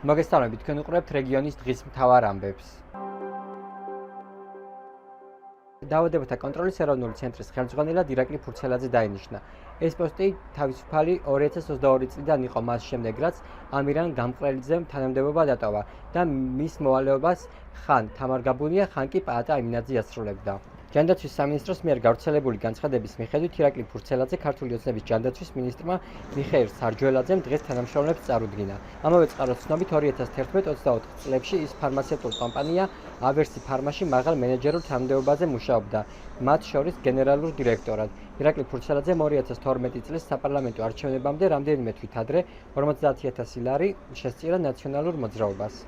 მოგესალმებით, თქვენ უყურებთ რეგიონის დღის მთავარ ამბებს. დაავადებათა კონტროლის ეროვნული ცენტრის ხელმძღვანელად ირაკლი ფურცელაძე დაინიშნა. ეს პოსტი თავისუფალი 2022 წლიდან იყო მას შემდეგ, რაც ამირან გამყრელიძემ თანამდებობა დატოვა და მის მოვალეობას ხან თამარ გაბუნია, ხან კი პაატა ამინაძე ასრულებდა. ჯანდაცვის სამინისტროს მიერ გავრცელებული განცხადების მიხედვით ირაკლი ფურცელაძე ქართული ოცნების ჯანდაცვის მინისტრმა მიხეილ სარჯველაძემ დღეს თანამშრომლებს წარუდგინა. ამავე წყაროს ცნობით 2011-24 წლებში ის ფარმაცევტულ კომპანია ავერსი ფარმაში მაღალ მენეჯერულ თანამდებობაზე მუშაობდა, მათ შორის გენერალურ დირექტორად. ირაკლი ფურცელაძემ 2012 წლის საპარლამენტო არჩევნებამდე რამდენიმე თვით ადრე 50,000 ლარი შესწირა ნაციონალურ მოძრაობას.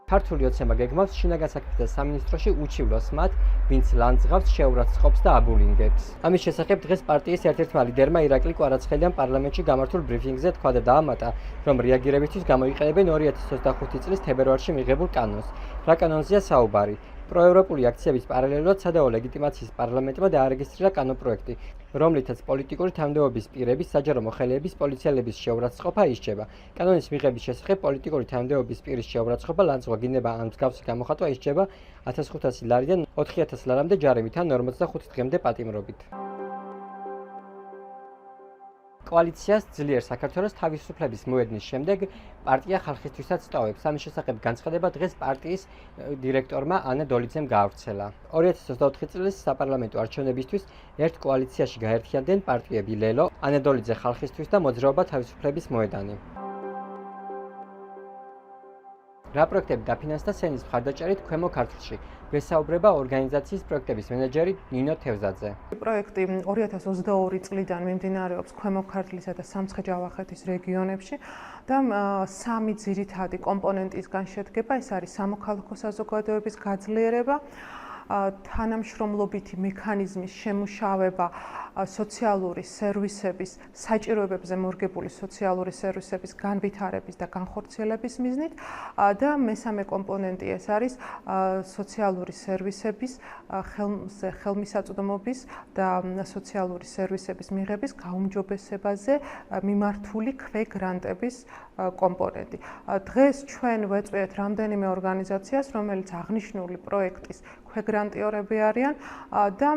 ქართული ოცნება გეგმავს შინაგან საქმეთა სამინისტროში უჩივლოს მათ, ვინც ლანძღავს, შეურაცხყოფს და აბულინგებს. ამის შესახებ დღეს პარტიის ერთ-ერთმა ლიდერმა ირაკლი კვარაცხელიამ პარლამენტში გამართულ ბრიფინგზე თქვა და დაამატა, რომ რეაგირებისთვის გამოიყენებენ 2025 წლის თებერვალში მიღებულ კანონს. რა კანონზეა საუბარი? პროევროპული აქციების პარალელურად სადავო ლეგიტიმაციის პარლამენტმა დაარეგისტრირა კანონპროექტი, რომლითაც პოლიტიკური თანამდებობის პირების, საჯარო მოხელეების, პოლიციელების შეურაცხყოფა ისჯება. კანონის მიღების შესახებ პოლიტიკური თანამდებობის პირის შეურაცხყოფა, ლანძღვა, გინება ან მსგავსი გამოხატვა ისჯება 1500 ლარიდან 4000 ლარამდე ჯარიმით ან 45 დღემდე პატიმრობით. კოალიციას ძლიერ საქართველოს თავისუფლების მოედნის შემდეგ პარტია ხალხისთვისაც სწავებს. ამის შესახებ განცხადება დღეს პარტიის დირექტორმა ანა დოლიძემ გაავრცელა. 2024 წლის საპარლამენტო არჩევნებისთვის ერთ კოალიციაში გაერთიანდნენ პარტიები ლელო, ანა დოლიძე ხალხისთვის და მოძრაობა თავისუფლების მოედანი. რა პროექტები დაფინანსდა სენის მხარდაჭერით ქვემო ქართლში? გვესაუბრება ორგანიზაციის პროექტების მენეჯერი ნინო თევზაძე. პროექტი 2022 წლიდან მიმდინარეობს ქვემო ქართლისა და სამცხე-ჯავახეთის რეგიონებში და სამი ძირითადი კომპონენტისგან შედგება. ეს არის სამოქალაქო საზოგადოების გაძლიერება, თანამშრომლობითი მექანიზმის შემუშავება, სოციალური სერვისების, საჭიროებებზე მორგებული სოციალური სერვისების განვითარების და განხორციელების მიზნით და მესამე კომპონენტი ეს არის სოციალური სერვისების ხელმისაწვდომობის და სოციალური სერვისების მიღების გაუმჯობესებაზე მიმართული ქვეგრანტების კომპონენტი. დღეს ჩვენ ვეწვიეთ რამდენიმე ორგანიზაციას, რომელიც აღნიშნული პროექტის ქვეგრანტიორები არიან და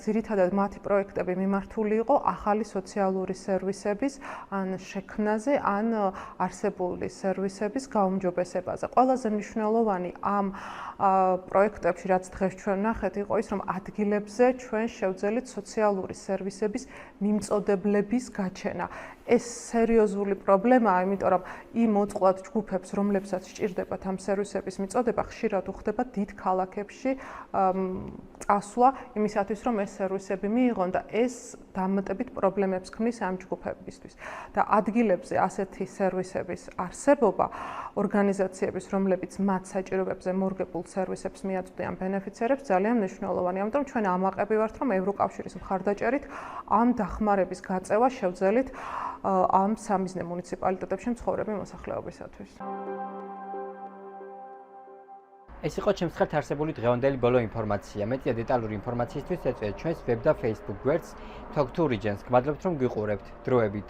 ძირითადად მათი პროექტები მიმართული იყო ახალი სოციალური სერვისების ან შექმნაზე, ან არსებული სერვისების გაუმჯობესებაზე. ყველაზე მნიშვნელოვანი ამ პროექტებში, რაც დღეს ჩვენ ვნახეთ, იყო ის, რომ ადგილებზე ჩვენ შევძელით სოციალური სერვისების მიმწოდებლების გაჩენა. ეს სერიოზული პრობლემაა, იმიტომ რომ იმ მოწყვლად ჯგუფებს, რომლებსაც სჭირდებათ ამ სერვისების მიწოდება, ხშირად უხდება დიდ ქალაქებში წასვლა იმისათვის, რომ ეს სერვისები მიიღონ და ეს დამატებით პრობლემებს ქმნის ამ ჯგუფებისთვის. და ადგილებზე ასეთი სერვისების არსებობა ორგანიზაციების, რომლებიც მათ საჭიროებებზე მორგებულ სერვისებს მიაწვდიან ბენეფიციარებს, ძალიან მნიშვნელოვანია. ამიტომ ჩვენ ამაყები ვართ, რომ ევროკავშირის მხარდაჭერით ამ დახმარების გაწევა შევძელით ამ სამიზნე მუნიციპალიტეტებში მცხოვრები მოსახლეობისათვის. ეს იყო ჩემს ხელთ არსებული დღევანდელი ბოლო ინფორმაცია. მეტია დეტალური ინფორმაციისთვის ეწვიეთ ჩვენს ვებ და Facebook გვერდს Talk to Regions. გმადლობთ რომ გიყურებთ. დროებით.